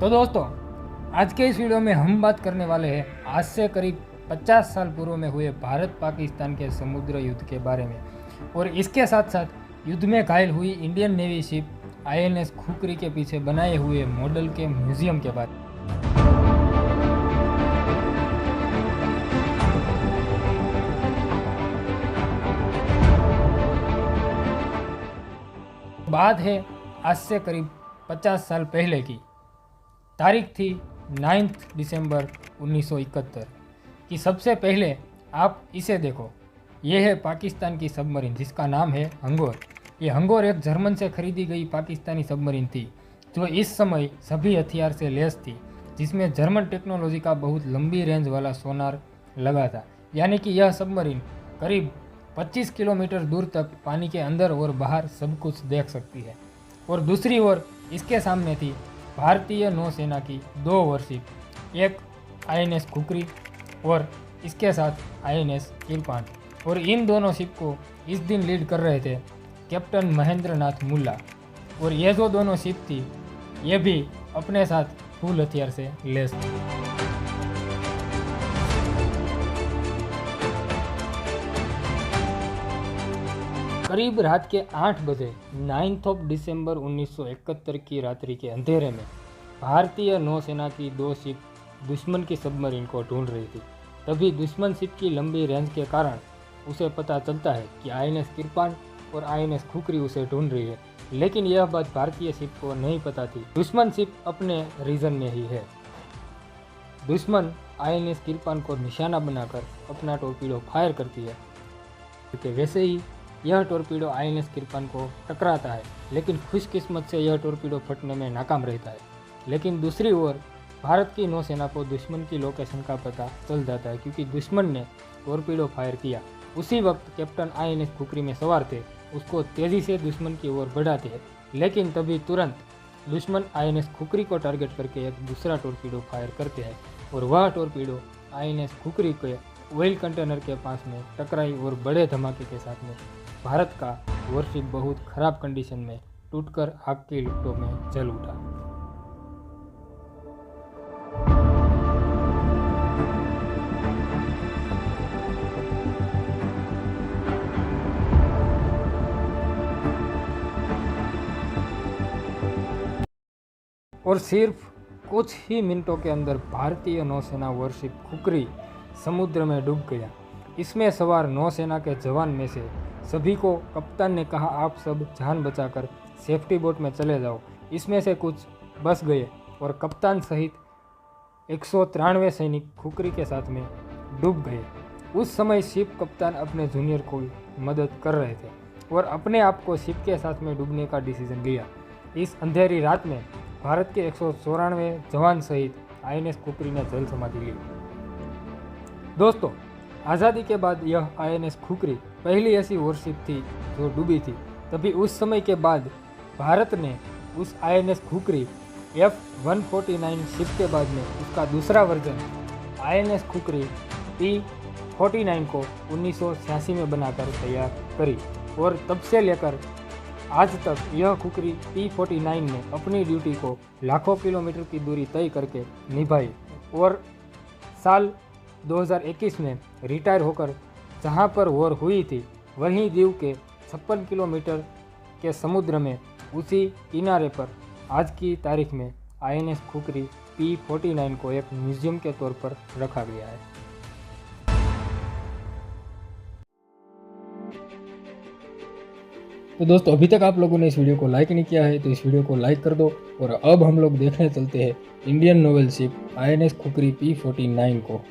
तो दोस्तों, आज के इस वीडियो में हम बात करने वाले हैं आज से करीब 50 साल पूर्व में हुए भारत पाकिस्तान के समुद्र युद्ध के बारे में, और इसके साथ साथ युद्ध में घायल हुई Indian navy ship INS khukri के पीछे बनाए हुए मॉडल के म्यूजियम के बारे में। बात है आज से करीब 50 साल पहले की। तारीख थी 9 दिसंबर 1971 कि सबसे पहले आप इसे देखो। ये है पाकिस्तान की सबमरीन जिसका नाम है हंगोर। ये हंगोर एक जर्मन से खरीदी गई पाकिस्तानी सबमरीन थी जो इस समय सभी हथियार से लैस थी, जिसमें जर्मन टेक्नोलॉजी का बहुत लंबी रेंज वाला सोनार लगा था। यानी कि यह सबमरीन करीब 25 किलोमीटर दूर तक पानी के अंदर और बाहर सब कुछ देख सकती है। और दूसरी ओर इसके सामने थी भारतीय नौसेना की 2 वॉरशिप, एक आईएनएस खुकरी और इसके साथ आईएनएस किरपान। और इन दोनों शिप को इस दिन लीड कर रहे थे कैप्टन महेंद्र नाथ मुल्ला। और ये जो दोनों शिप थी ये भी अपने साथ फुल हथियार से लैस थी। करीब रात के 8 बजे 9 दिसंबर 1971 की रात्रि के अंधेरे में भारतीय नौसेना की 2 शिप दुश्मन की सबमरीन को ढूंढ रही थी। तभी दुश्मन शिप की लंबी रेंज के कारण उसे पता चलता है कि आईएनएस किरपान और आईएनएस खुकरी उसे ढूंढ रही है, लेकिन यह बात भारतीय शिप को नहीं पता थी। दुश्मन शिप अपने रीजन में ही है। दुश्मन आईएनएस किरपान को निशाना बनाकर अपना टॉर्पीडो फायर करती है, क्योंकि वैसे ही यह टॉर्पीडो आईएनएस किरपान को टकराता है, लेकिन खुशकिस्मत से यह टॉर्पीडो फटने में नाकाम रहता है। लेकिन दूसरी ओर भारत की नौसेना को दुश्मन की लोकेशन का पता चल जाता है, क्योंकि दुश्मन ने टॉर्पीडो फायर किया। उसी वक्त कैप्टन आईएनएस खुकरी में सवार थे उसको तेज़ी से दुश्मन की ओर बढ़ाते हैं, लेकिन तभी तुरंत दुश्मन आईएनएस खुकरी को टारगेट करके एक दूसरा टॉर्पीडो फायर करते हैं, और वह टॉर्पीडो आईएनएस खुकरी के ऑयल कंटेनर के पास में टकराई और बड़े धमाके के साथ में भारत का वॉरशिप बहुत खराब कंडीशन में टूटकर आग की लपटों में जल उठा। और सिर्फ कुछ ही मिनटों के अंदर भारतीय नौसेना वॉरशिप खुकरी समुद्र में डूब गया। इसमें सवार नौसेना के जवान में से सभी को कप्तान ने कहा, आप सब जान बचाकर सेफ्टी बोट में चले जाओ। इसमें से कुछ बच गए और कप्तान सहित 193 सैनिक खुकरी के साथ में डूब गए। उस समय शिप कप्तान अपने जूनियर को मदद कर रहे थे और अपने आप को शिप के साथ में डूबने का डिसीजन लिया। इस अंधेरी रात में भारत के 194 जवान सहित आईएनएस खुकरी ने जल समाधि ली। दोस्तों, आज़ादी के बाद यह आईएनएस खुकरी पहली ऐसी वॉरशिप थी जो डूबी थी। तभी उस समय के बाद भारत ने उस आईएनएस खुकरी F-149 शिप के बाद में उसका दूसरा वर्जन आईएनएस खुकरी P-49 को 1986 में बनाकर तैयार करी, और तब से लेकर आज तक यह खुकरी P-49 ने अपनी ड्यूटी को लाखों किलोमीटर की दूरी तय करके निभाई, और साल 2021 में रिटायर होकर जहां पर वॉर हुई थी वहीं दीव के 56 किलोमीटर के समुद्र में उसी किनारे पर आज की तारीख में आईएनएस खुकरी P-49 को एक म्यूजियम के तौर पर रखा गया है। तो दोस्तों, अभी तक आप लोगों ने इस वीडियो को लाइक नहीं किया है तो इस वीडियो को लाइक कर दो। और अब हम लोग देखने चलते हैं Indian naval ship INS khukri P-49 को।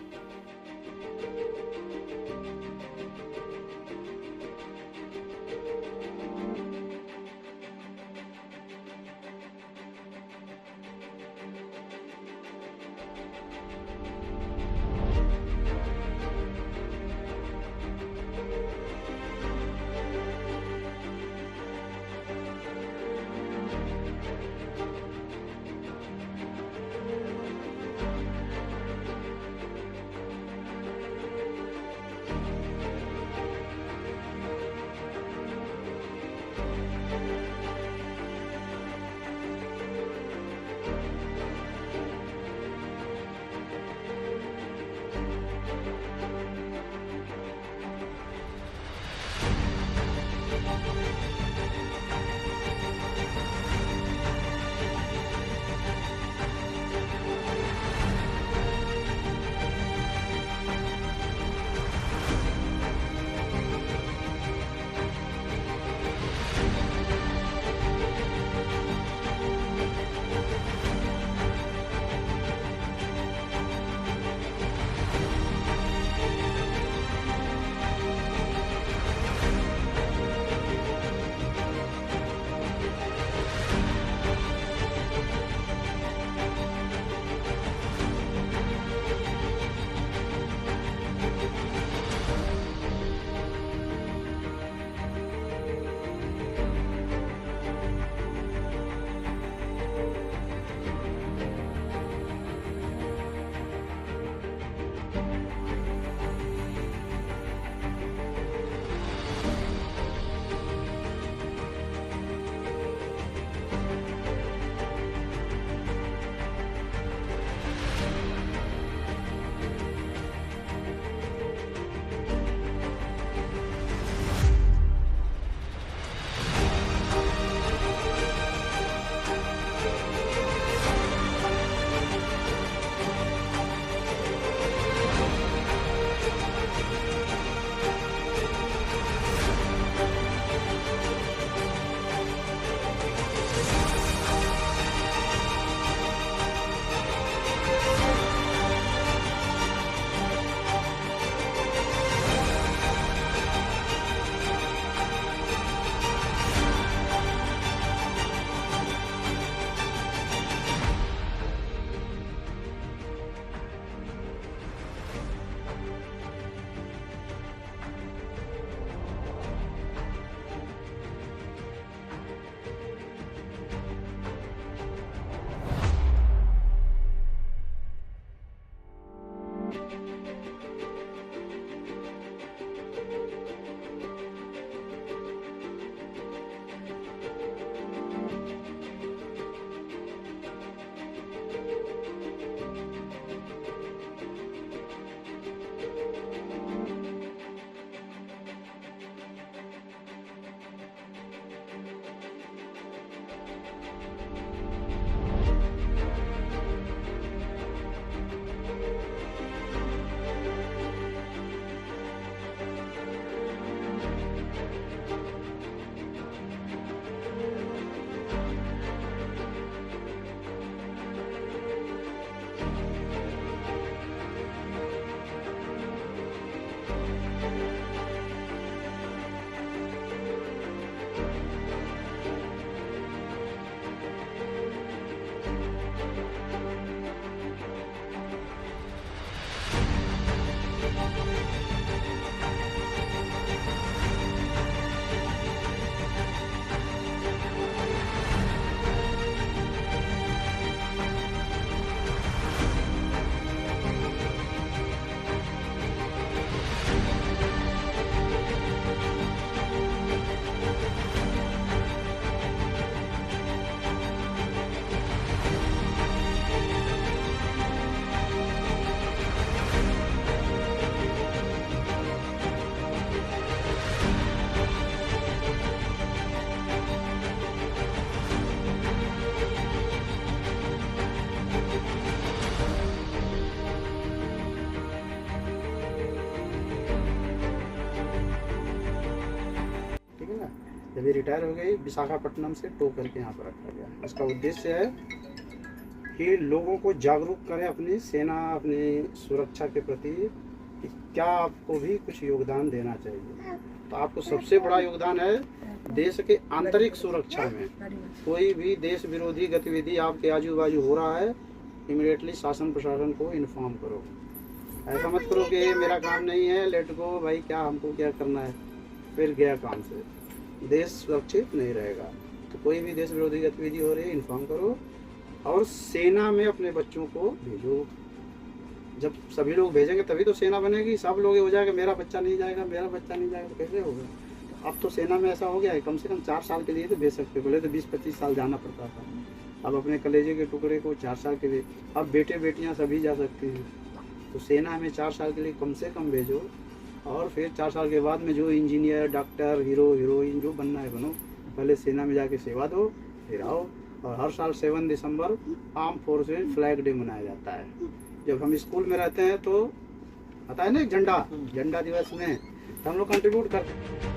जब ये रिटायर हो गई, विशाखापट्टनम से टो करके यहाँ पर रखा गया। इसका उद्देश्य है कि लोगों को जागरूक करें अपनी सेना, अपनी सुरक्षा के प्रति, कि क्या आपको भी कुछ योगदान देना चाहिए। तो आपको सबसे बड़ा योगदान है देश के आंतरिक सुरक्षा में। कोई भी देश विरोधी गतिविधि आपके आजू बाजू हो रहा है, इमीडिएटली शासन प्रशासन को इन्फॉर्म करो। ऐसा मत करो कि ये मेरा काम नहीं है, लेट गो भाई, क्या हमको क्या करना है, फिर गया काम से। देश सुरक्षित नहीं रहेगा। तो कोई भी देश विरोधी गतिविधि हो रही है, इन्फॉर्म करो। और सेना में अपने बच्चों को भेजो। जब सभी लोग भेजेंगे तभी तो सेना बनेगी। सब लोग ये हो जाएगा मेरा बच्चा नहीं जाएगा, मेरा बच्चा नहीं जाएगा, तो कैसे होगा। अब तो सेना में ऐसा हो गया है, कम से कम 4 साल के लिए तो भेज सकते। पहले तो 20-25 साल जाना पड़ता था। अब अपने कलेजे के टुकड़े को 4 साल के लिए, अब बेटे बेटियां सभी जा सकती हैं। तो सेना में 4 साल के लिए कम से कम भेजो। और फिर 4 साल के बाद में जो इंजीनियर, डॉक्टर, हीरो, हीरोइन जो बनना है बनो। पहले सेना में जाके सेवा दो, फिर आओ। और हर साल 7 दिसंबर आर्म फोर्सेज फ्लैग डे मनाया जाता है। जब हम स्कूल में रहते हैं तो आता है ना झंडा दिवस में, तो हम लोग कंट्रीब्यूट करते हैं।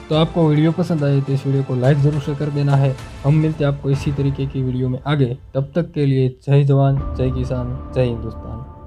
तो आपको वीडियो पसंद आए तो इस वीडियो को लाइक ज़रूर से कर देना है। हम मिलते हैं आपको इसी तरीके की वीडियो में आगे। तब तक के लिए जय जवान, जय किसान, जय हिंदुस्तान।